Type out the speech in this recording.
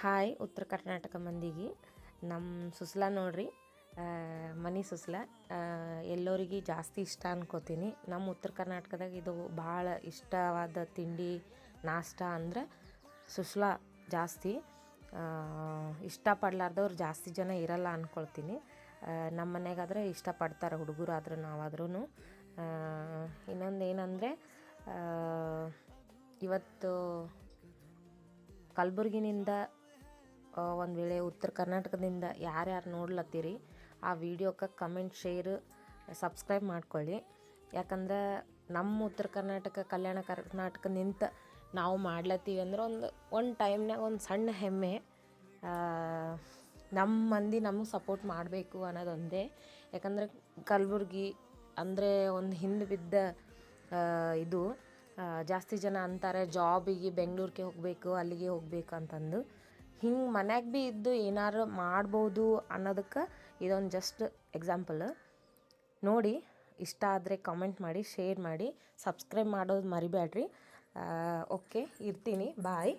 Hi ಉತ್ತರ ಕರ್ನಾಟಕ ಮಂದಿಗೆ ನಮ್ಮ ಸುಸ್ಲಾ ನೋಡ್ರಿ ಮನಿ ಸುಸ್ಲಾ ಎಲ್ಲರಿಗೆ ಜಾಸ್ತಿ ಇಷ್ಟ ಅನ್ಕೋತೀನಿ. ನಮ್ಮ ಉತ್ತರ ಕರ್ನಾಟಕದಾಗ ಇದು ಭಾಳ ಇಷ್ಟವಾದ ತಿಂಡಿ ನಾಷ್ಟ ಅಂದ್ರೆ ಸುಸ್ಲಾ ಜಾಸ್ತಿ ಇಷ್ಟಪಡ್ಲಾರ್ದವ್ರು ಜಾಸ್ತಿ ಜನ ಇರಲ್ಲ ಅಂದ್ಕೊಳ್ತೀನಿ. ನಮ್ಮ ಮನೆಗಾದ್ರೆ ಇಷ್ಟಪಡ್ತಾರೆ ಹುಡುಗರಾದ್ರೂ ನಾವಾದ್ರೂ. ಇನ್ನೊಂದು ಏನಂದರೆ ಇವತ್ತು ಕಲಬುರ್ಗಿನಿಂದ ಒಂದು ವೇಳೆ ಉತ್ತರ ಕರ್ನಾಟಕದಿಂದ ಯಾರ್ಯಾರು ನೋಡ್ಲತ್ತೀರಿ ಆ ವಿಡಿಯೋಕ್ಕೆ ಕಮೆಂಟ್ ಶೇರ್ ಸಬ್ಸ್ಕ್ರೈಬ್ ಮಾಡ್ಕೊಳ್ಳಿ. ಯಾಕಂದ್ರೆ ನಮ್ಮ ಉತ್ತರ ಕರ್ನಾಟಕ ಕಲ್ಯಾಣ ಕರ್ನಾಟಕ ನಿಂತು ನಾವು ಮಾಡ್ಲತ್ತೀವಿ ಅಂದ್ರೆ ಒಂದು ಟೈಮ್ನಾಗ ಒಂದು ಸಣ್ಣ ಹೆಮ್ಮೆ. ನಮ್ಮ ಮಂದಿ ನಮಗೆ ಸಪೋರ್ಟ್ ಮಾಡಬೇಕು ಅನ್ನೋದೊಂದೇ. ಯಾಕಂದರೆ ಕಲಬುರ್ಗಿ ಅಂದರೆ ಒಂದು ಹಿಂದೆ ಬಿದ್ದ ಇದು ಜಾಸ್ತಿ ಜನ ಅಂತಾರೆ ಜಾಬಿಗೆ ಬೆಂಗಳೂರಿಗೆ ಹೋಗಬೇಕು ಅಲ್ಲಿಗೆ ಹೋಗಬೇಕು ಅಂತಂದು. ಹಿಂಗೆ ಮನ್ಯಾಗ ಭೀ ಇದ್ದು ಏನಾರು ಮಾಡ್ಬೋದು ಅನ್ನೋದಕ್ಕೆ ಇದೊಂದು ಜಸ್ಟ್ ಎಕ್ಸಾಂಪಲ್. ನೋಡಿ ಇಷ್ಟ ಆದರೆ ಕಮೆಂಟ್ ಮಾಡಿ, ಶೇರ್ ಮಾಡಿ, ಸಬ್ಸ್ಕ್ರೈಬ್ ಮಾಡೋದು ಮರಿಬೇಡ್ರಿ. ಓಕೆ, ಇರ್ತೀನಿ, ಬಾಯ್.